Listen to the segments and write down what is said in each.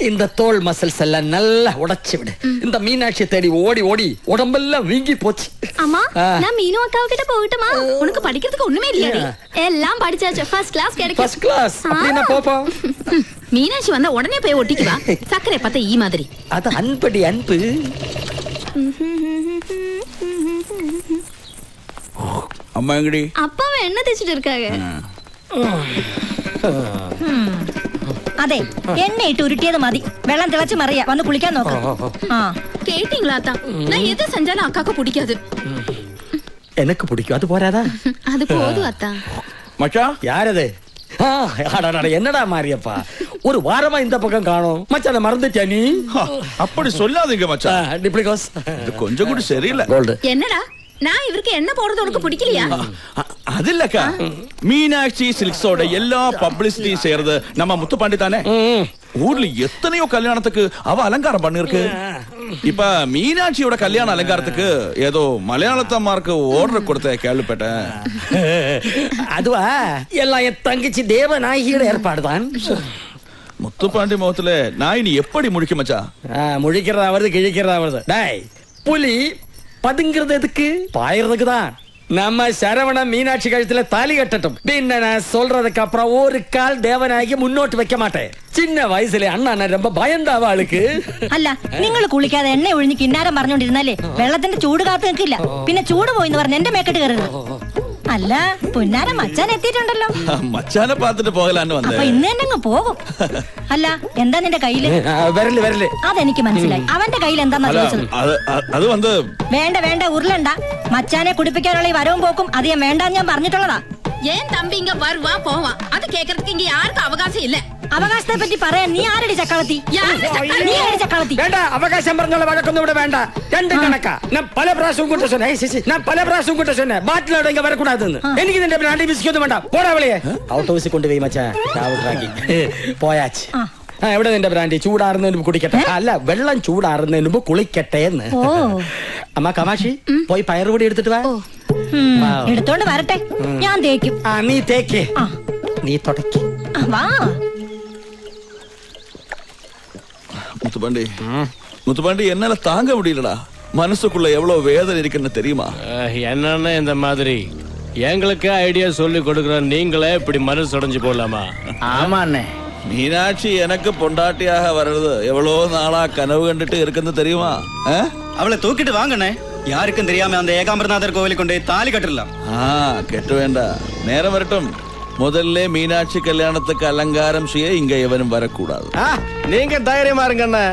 இந்த தோல் மசில்ஸ் எல்லாம் நல்லா உடைச்சு விடு. இந்த மீனாட்சி தேடி ஓடி ஓடி உடம்பெல்லாம் வீங்கி போச்சு. அம்மா, நான் மீனு அக்காவு கிட்ட போகட்டுமா? உனக்கு படிக்கிறதுக்கு ஒண்ணுமே இல்லையாடி? எல்லாம் படிச்சாச்சு. ஃபர்ஸ்ட் கிளாஸ் கிடைக்கும். ஃபர்ஸ்ட் கிளாஸ் அப்படினா போப்போம். மீனாட்சி வந்தா உடனே போய் ஒட்டிக்குவா. சக்கரை பார்த்தா ஈ மாதிரி. அது அன்படி அன்பு. அம்மா எங்கடி? அப்பாவை என்ன தேய்ச்சிட்டு இருக்காங்க? അതെ എണ്ണയിട്ട് ഉരുട്ടിയത് മതി. വെള്ളം തിളച്ച് മറിയ വന്ന് കുളിക്കാൻ നോക്കാം. கேட்டீங்களா அத்தா? நான் எது செஞ்சாலும் அக்காக்கு பிடிக்காது. எனக்கு பிடிக்கும். அது போறாதா? அது போதும் அத்தா. மச்சா யாரது? என்னடா மாரியப்பா, ஒரு வாரமா இந்த பக்கம் காணோம். மச்சான மறந்துட்டியா நீ? அப்படி சொல்லாதீங்க மச்சான். டிப்ளிகோஸ் இது கொஞ்சம் கூட சரியில்லை. என்னடா நான் இவருக்கு என்ன போறது உனக்கு பிடிக்கலையா? அது இல்லக்கா, மீனாட்சி சில்க்ஸோட எல்லா பப்ளிசிட்டி செய்யறது நம்ம முத்துப்பாண்டி தானே. ஊர்ல எத்தனையோ கல்யாணத்துக்கு அவ அலங்காரம் பண்ணிருக்கு. இப்ப மீனாட்சியோட கல்யாண அலங்காரத்துக்கு ஏதோ மலையாளத்தம்மாருக்கு ஆர்டர் கொடுத்த கேள்விப்பட்டேன். அதுவா எல்லாம் என் தங்கச்சி தேவநாயகியோட ஏற்பாடுதான். முத்துப்பாண்டி முகத்துல நான் இனி எப்படி முழிக்க மச்சா? முழிக்கிறதா வருது, கிழிக்கிறதா வருது. டேய் புலி பதுங்கிறது எதுக்கு? பாயறதுக்கு தான். நம்ம சரவண மீனாட்சி கழுத்துல தாலி கட்டட்டும். பின்ன நான் சொல்றதுக்கு அப்புறம் ஒரு கால் தேவநாயகி முன்னோட்டு வைக்க மாட்டேன். சின்ன വയസ്സിലെ അണ്ണ ரொம்ப பயந்தாവ ആൾക്ക്. അല്ല, നിങ്ങൾ കുളിക്കാതെ എണ്ണ ഒഴിഞ്ഞ് കിന്നാരം പറഞ്ഞോണ്ടിരുന്നാലേ വെള്ളത്തിന്റെ ചൂട് കാത്തു നിൽക്കില്ല. പിന്നെ ചൂട് പോയിന്ന് പറഞ്ഞ് എന്റെ മേക്കെട്ട് കയറരുത്. അല്ല, പുന്നാര മച്ചാൻ എത്തിയിട്ടുണ്ടല്ലോ. മച്ചാനെ പാത്തിട്ട് പോകലാന്ന് വന്നേ. അപ്പൊ ഇന്ന് തന്നെ അങ്ങ് പോകും. അല്ല, എന്താ നിന്റെ കയ്യില്? വരല്. അതെനിക്ക് മനസ്സിലായി. അവന്റെ കയ്യിൽ എന്താന്നാ ചോദിച്ചത്? അത് വന്ന് വേണ്ട ഉരുളണ്ട. മച്ചാനെ കുടിപ്പിക്കാനുള്ള ഈ വരവും പോക്കും അധികം വേണ്ടാന്ന് ഞാൻ പറഞ്ഞിട്ടുള്ളതാ. ஏன் தம்பி இங்க வருவா போவா? அது கேக்குறதுக்கு இங்க யாருக்கும் அவகாசம் இல்ல. അവകാശത്തെ പറ്റി പറയാൻ നീ ആരടി ചക്കളത്തി? നീ ആരടി ചക്കളത്തി? വേണ്ട, അവകാശം പറഞ്ഞുള്ള വഴക്കൊന്നും ഇവിടെ വേണ്ട. രണ്ട് കണക്കാ. ഞാൻ പല പ്രാവശ്യവും കൂട്ട சொன்னேன் ബാറ്റിലോட ഇങ്ങ വരക്കൂടാതെന്ന്. എനിക്ക് നിന്റെ ബ്രാൻഡി ബിസ്ക്കൊന്നും വേണ്ട. പോടാ വിളിയെ. ഔട്ട് ഹൗസിൽ കൊണ്ടുപോയി മച്ചാ ചാവിട്ടാക്കി പോയാച്ച്. എവിടെ നിന്റെ ബ്രാൻഡി? ചൂടാറുന്നതിന് കുടിക്കട്ടെ. അല്ല, വെള്ളം ചൂടാറുന്നതിന് മുമ്പ് കുളിക്കട്ടെ എന്ന്. അമ്മ കമാഷി പോയി പയറുപൊടി എടുത്തിട്ട് വാ. എടുത്തോണ്ട് വരട്ടെ, ഞാൻ തേക്കും. നീ തേക്ക്, നീ തുടക്കി. വാ முத்துப்பாண்டி, என்னால தாங்க முடியலடா. மனசுக்குள்ள எவ்வளவு வேதனை இருக்குன்னு தெரியுமா? என்னன்னு இந்த மாதிரி எங்களுக்கு ஐடியா சொல்லி கொடுக்குற நீங்களே இப்படி மனசு உடைஞ்சு போடலாமா? ஆமா அண்ணே. மீனாட்சி எனக்கு பொண்டாட்டியாக வர்றது எவ்வளவு நாளா கனவு கண்டுட்டு இருக்குன்னு தெரியுமா? அவளை தூக்கிட்டு வாங்கண்ணே. யாருக்கும் தெரியாம அந்த ஏகாம்பரநாதர் கோவிலுக்கு கொண்டு தாலி கட்டிடலாம். கெட்ட வேண்டாம், நேரம் வரட்டும். முதல்ல மீனாட்சி கல்யாணத்துக்கு அலங்காரம் செய்ய இங்க எவனும் வரக்கூடாது. நீங்க தைரியமா இருங்கண்ணே.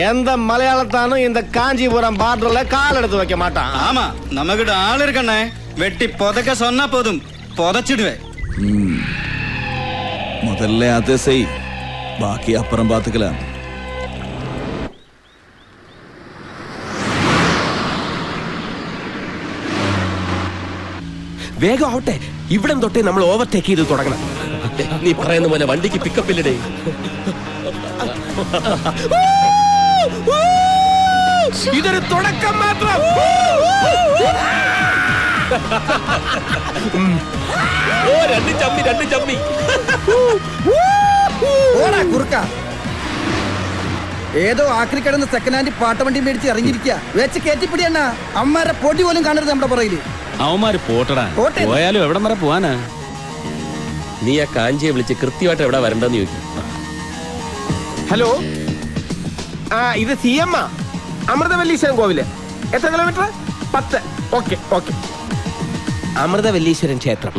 எந்த மலையாளத்தானும் இந்த காஞ்சிபுரம் பார்டர்ல கால் எடுத்து வைக்க மாட்டான். ஆமா, நம்ம கிட்ட ஆள் இருக்கண்ணே. வெட்டி புதைக்க சொன்னா போதும், புதைச்சிடுவேன். முதல்ல அதை செய், பாக்கி அப்புறம் பாத்துக்கலாம். വേഗം ആവട്ടെ. ഇവിടം തൊട്ടേ നമ്മൾ ഓവർടേക്ക് ചെയ്ത് തുടങ്ങണം. നീ പറയുന്ന പോലെ വണ്ടിക്ക് പിക്കപ്പ് ഇല്ലടേ. ഇതൊരു തുടക്കം മാത്രം. രണ്ട് ചമ്മി കുറുക്ക ഏതോ ആക്രി കിടന്ന് സെക്കൻഡ് ഹാൻഡ് പാട്ടവണ്ടി മേടിച്ച് ഇറങ്ങിയിരിക്കുക. വെച്ച് കയറ്റിപ്പിടിയണ്ണ. അമ്മമാരെ പൊടി പോലും കാണരുത് നമ്മുടെ പുറകില്. അവന്മാര് പോട്ടടാ. പോയാലും എവിടം വരെ പോവാനാ? നീ ആ കാഞ്ചിയെ വിളിച്ച് കൃത്യമായിട്ട് എവിടെ വരണ്ടെന്ന് ചോദിക്കും. ഹലോ, ഇത് CM അമൃതവല്ലീശ്വരൻ കോവില്. എത്ര കിലോമീറ്റർ? 10. ഓക്കെ. അമൃതവല്ലീശ്വരൻ ക്ഷേത്രം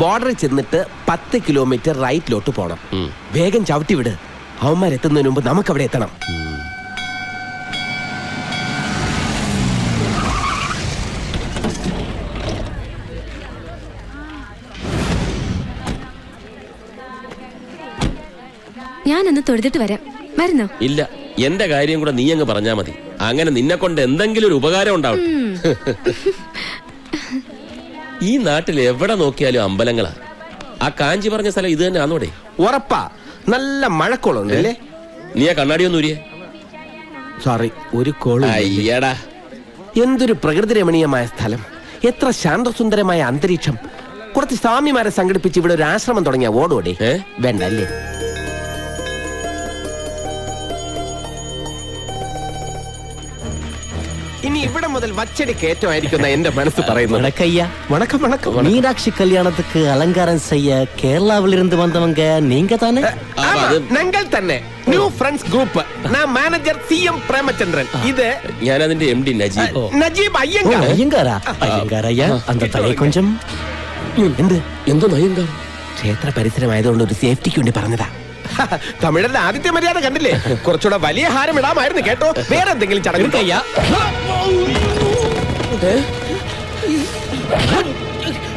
ബോർഡറിൽ ചെന്നിട്ട് 10 കിലോമീറ്റർ റൈറ്റിലോട്ട് പോണം. വേഗം ചവിട്ടി വിട്. അവന്മാരെത്തുന്നതിന് മുമ്പ് നമുക്ക് അവിടെ എത്തണം. ഞാനൊന്ന് തൊഴുതിട്ട് വരാം. വരുന്നോ? ഇല്ല, എന്റെ കാര്യം കൂടെ നീ അങ്ങ് പറഞ്ഞാ മതി. അങ്ങനെ നിന്നെ കൊണ്ട് എന്തെങ്കിലും ഒരു ഉപകാരം ഉണ്ടാവും. ഈ നാട്ടിൽ എവിടെ നോക്കിയാലും അമ്പലങ്ങളാ. ആ കാഞ്ചി പറഞ്ഞ സ്ഥലം ഇത് തന്നെ ആണോടെ? ഉറപ്പാ. നല്ല മഴക്കോളുണ്ടല്ലേ? നീ ആ കണ്ണാടി ഒന്നും ഊരിയേ. സോറി, ഒരു കോള്. അയ്യടാ, എന്തൊരു പ്രകൃതി രമണീയമായ സ്ഥലം, എത്ര ശാന്തസുന്ദരമായ അന്തരീക്ഷം. കുറച്ച് സ്വാമിമാരെ സംഘടിപ്പിച്ച് ഇവിടെ ഒരു ആശ്രമം തുടങ്ങിയ ഓടോടെ വേണ്ട അല്ലേ? ഇവിടെ മുതൽ വച്ചടി കയറ്റമായിരിക്കുന്ന എന്റെ മനസ്സ് പറയുന്നു. വണക്കം வணக்கம். மீனாட்சி கல்யாணத்துக்கு அலங்காரம் செய்ய கேரளாவிலிருந்து வந்தவங்க நீங்க தானே? ഞങ്ങൾ തന്നെ ന്യൂ ഫ്രണ്ട്സ് ഗ്രൂപ്പ്. ഞാൻ മാനേജർ CM പ്രേമചന്ദ്രൻ. ഇത് ഞാൻ അതിന്റെ MD നജീബ്. നജീബ് അയ്യങ്കാർ. ஐயங்காரா? ஐயங்காரையா அந்த தலை கொஞ்சம் എന്ത് എന്തോ അയ്യങ്കാർ ക്ഷേത്ര പരിസരമായതുകൊണ്ട് ഒരു സേഫ്റ്റിക്ക് വേണ്ടി പറഞ്ഞതാ. തമിഴരുടെ ആദിത്യ മര്യാദ കണ്ടില്ലേ? കുറച്ചുകൂടെ വലിയ ഹാരം ഇടാമായിരുന്നു കേട്ടോ. വേറെ എന്തെങ്കിലും ചടങ്ങ്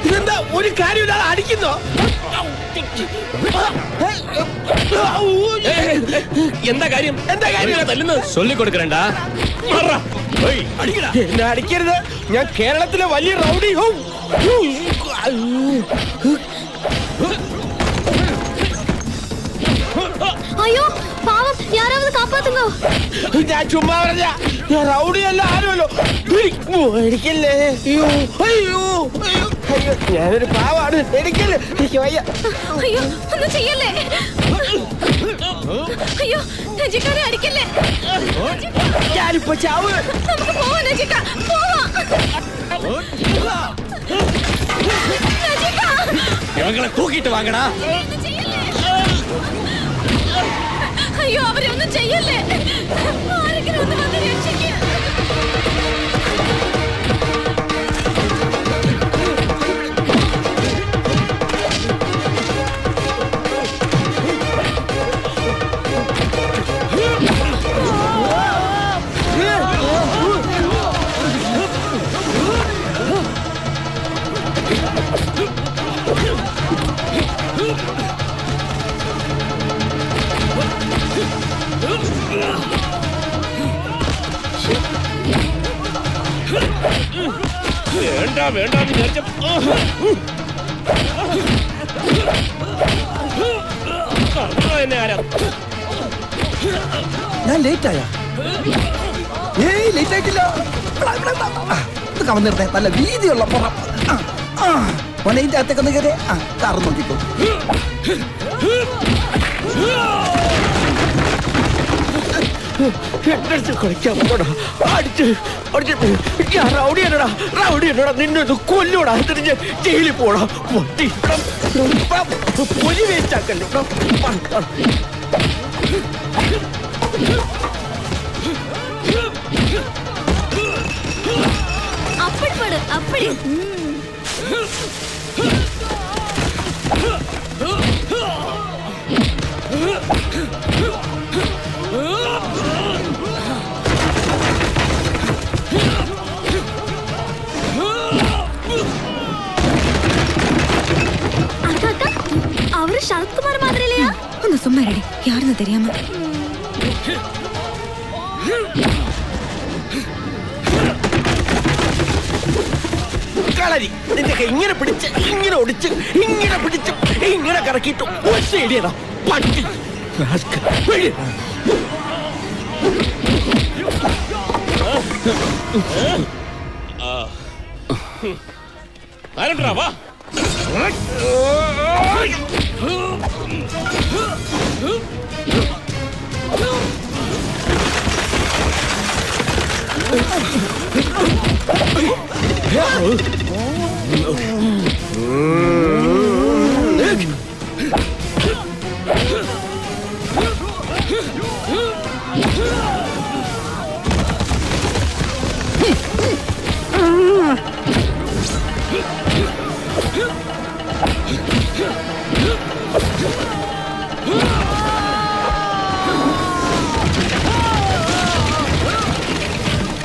ഇതെന്താ ഒരു കാര്യമില്ലാതെ അടിക്കുന്നോ? എന്താ കാര്യം? എന്താ കാര്യം തല്ലുന്നത്? ചൊല്ലിക്കൊടുക്കണ്ട. എന്നെ അടിക്കരുത്. ഞാൻ കേരളത്തിലെ വലിയ റൗഡി. അയ്യോ പാവം യാരാவது കാപ്പാത്തുങ്ങോ. ഞാൻ ചുമ്മാ പറഞ്ഞ ഞാൻ റൗഡിയല്ല, ആരുമല്ലോ. എനിക്കല്ലേ. അയ്യോ അയ്യോ അയ്യോ അയ്യോ, ഞാനൊരു പാവാണ്. എനിക്കല്ലേ, എനിക്ക് വയ്യ. അയ്യോ ഒന്നും ചെയ്യല്ലേ. അയ്യോ നജിക്കാരെ അടിക്കല്ലേ. ഞാനിപ്പോ ചാവ്. നമുക്ക് പോവാം നജിക്ക, പോവാം. നജിക്ക, ഞങ്ങളെ തൂക്കിട്ട് വാങ്ങടാ. ഒന്നും ചെയ്യല്ലേ. അയ്യോ അവരെ ഒന്നും ചെയ്യല്ലേ. ആരെങ്കിലും ഒന്ന് വന്ന് രക്ഷിക്കുക. വേണ്ട വേണ്ട ഞാൻ ലേറ്റ് ആയ? ഏയ് ലേറ്റ് ആയിട്ടില്ല. ഇത് കവന്നിരുന്നേ നല്ല വീതിയുള്ള പുറം. പൊന്നതിന്റെ അകത്തേക്ക് ഒന്ന് കയറി കാറ് നോക്കിക്കോ. റൗഡിയനോടാ നിന്നെ കൊല്ലൂടാ. തിരിഞ്ഞ് ജയിലിൽ പോടാ. പൊലി വേസ്റ്റ് ആക്കല്ലോ. அப்படி படு அப்படி. அக்கா அக்கா அவரு சரத்குமார் மாதிரி இல்லையா? ഒന്ന് സുമ്മാ റെഡി, യാരെന്ന് தெரியாம. കളരി നിന്റെ ഇങ്ങനെ പിടിച്ച് ഇങ്ങനെ ഒടിച്ച് ഇങ്ങനെ പിടിച്ച് ഇങ്ങനെ കറക്കിയിട്ട് ഒറ്റയിടിയടാ പട്ടി. ആരണ്ടാ വാ.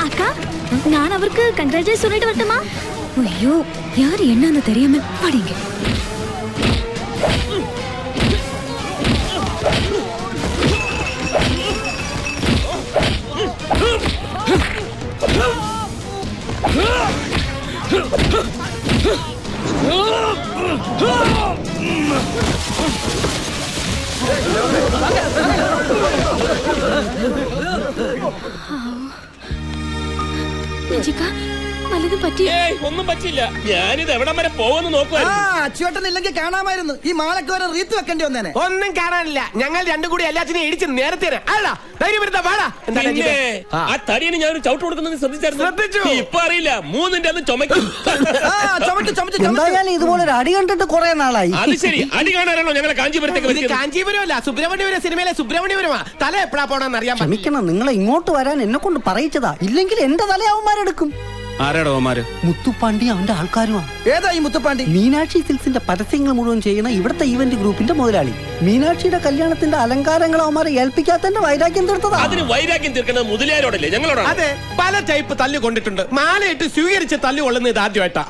அக்கா நான் அவருக்கு கங்க்ராச்சுலேட் சொல்லிட்டு வரட்டுமா? ஐயோ யாரு என்னன்னு தெரியாம பாடிங்க. നജിക വല്ലതും പറ്റി? ഏയ് ഒന്നും പറ്റില്ല. ഞാനിത് എവിടം വരെ പോകുമെന്ന് ആ നോക്കുവായിരുന്നു. അച്ചുവേട്ടൻ ഇല്ലെങ്കിൽ കാണാമായിരുന്നു. ഈ മാലക്ക് വരെ റീത്ത് വെക്കേണ്ടി വന്നേനെ. ഒന്നും കാണാനില്ല. ഞങ്ങൾ രണ്ടും കൂടി എല്ലാത്തിനെയും ഇടിച്ച് നേരത്തെ പിന്നെ ആ തടിയന് ഞാനൊരു ചവിട്ട് കൊടുക്കുന്നത് ശ്രദ്ധിച്ചു. ശ്രദ്ധിച്ചായിരുന്നു. ഇപ്പൊ അറിയില്ല, മൂന്നിന്റെ അന്ന് ചുമക്കും. എന്തായാലും ഇതുപോലെ ഒരു അടി കണ്ടിട്ട് കുറെ നാളായി. അത് ശരി, അടി കാണാനാണോ ഞങ്ങളെ കാഞ്ചീപുരത്തേക്ക് ഇത് വരുത്തിയത്? കാഞ്ചീപുരമല്ല, സുബ്രഹ്മണ്യപുരം സിനിമയിലെ സുബ്രഹ്മണ്യപുരമാ. തല എപ്പോഴാ പോണെന്ന് അറിയാൻ പറ്റില്ല. ക്ഷമിക്കണം, നിങ്ങളെ ഇങ്ങോട്ട് വരാൻ എന്നെ കൊണ്ട് പറയിച്ചതാ. ഇല്ലെങ്കിൽ എന്റെ തലയാവന്മാരെടുക്കും. ആരാടോ അവന്മാര്? മുത്തുപ്പാണ്ടി അവന്റെ ആൾക്കാരുമാ. ഏതാ ഈ മുത്തുപ്പാണ്ടി? മീനാക്ഷി സിൽസിന്റെ പരസ്യങ്ങൾ മുഴുവൻ ചെയ്യുന്ന ഇവിടുത്തെ ഈവന്റ് ഗ്രൂപ്പിന്റെ മുതലാളി. മീനാക്ഷിയുടെ കല്യാണത്തിന്റെ അലങ്കാരങ്ങൾ അവന്മാരെ ഏൽപ്പിക്കാത്തന്റെ വൈരാഗ്യം തീർത്തതാ. അതിന് വൈരാഗ്യം തീർക്കുന്നത് മുതലാരോടല്ലേ, ഞങ്ങളോടാണ്. അതെ, പല ടൈപ്പ് തല്ലു കൊണ്ടിട്ടുണ്ട്. മാലയിട്ട് സ്വീകരിച്ച് തല്ലു കൊള്ളുന്നത് ഇത് ആദ്യമായിട്ടാ.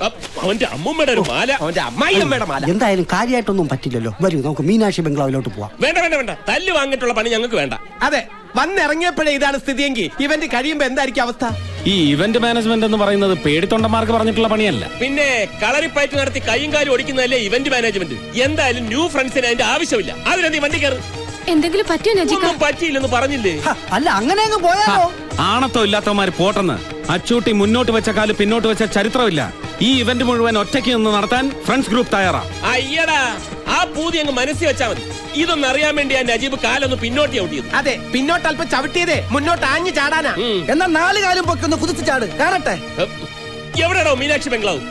അവന്റെ അമ്മൂമ്മയുടെ ഒരു മാല. അവന്റെ അമ്മായിയമ്മയുടെ മാല. എന്തായാലും കാര്യമായിട്ടൊന്നും പറ്റില്ലല്ലോ. വരൂ നമുക്ക് മീനാക്ഷി ബംഗ്ലാവിലോട്ട് പോവാം. വേണ്ട വേണ്ട വേണ്ട, തല്ല് വാങ്ങിയിട്ടുള്ള പണി ഞങ്ങൾക്ക് വേണ്ട. അതെ, വന്നിറങ്ങിയപ്പോഴേ ഇതാണ് സ്ഥിതിയെങ്കിൽ ഇവന്റ് കഴിയുമ്പോ എന്തായിരിക്കും അവസ്ഥ? ഈ ഇവന്റ് മാനേജ്മെന്റ് എന്ന് പറയുന്നത് പേടിത്തൊണ്ടന്മാർക്ക് പറഞ്ഞിട്ടുള്ള പണിയല്ല. പിന്നെ കളറിപ്പയറ്റ് നടത്തി കൈയും കാലും ഓടിക്കുന്നതല്ലേ ഇവന്റ് മാനേജ്മെന്റ്. എന്തായാലും ന്യൂ ഫ്രണ്ട്സിന് അതിന്റെ ആവശ്യമില്ല. അതിനെന്തി വണ്ടി കയറി. എന്തെങ്കിലും പറ്റിയോ നജിക? ഒന്നും പറ്റിയില്ലെന്ന് പറഞ്ഞില്ലേ? അല്ല അങ്ങനെ അങ്ങ് പോയാലോ? ആണത്തോ ഇല്ലാത്തവന്മാര് പോട്ടെന്ന്. അച്ചൂട്ടി മുന്നോട്ട് വെച്ച കാല് പിന്നോട്ട് വെച്ച ചരിത്രമില്ല. ഈ ഇവന്റ് മുഴുവൻ ഒറ്റയ്ക്ക് നിന്ന് നടത്താൻ ഫ്രണ്ട്സ് ഗ്രൂപ്പ് തയ്യാറാ. അയ്യടാ, ആ പൂതി അങ്ങ് മനസ്സിൽ വെച്ചാ മതി. ഇതൊന്നും അറിയാൻ വേണ്ടി ആ നജീബ് കാലൊന്ന് പിന്നോട്ട് ചവിട്ടിയത്. അതെ, പിന്നോട്ട് അല്പം ചവിട്ടിയതേ മുന്നോട്ട് ആഞ്ഞു ചാടാനാ. എന്നാ 4 കാലും പൊക്കി ഒന്ന് കുതിച്ചു ചാട് കാണട്ടെ. എവിടെയാണോ മീനാക്ഷി ബംഗ്ലാവ്?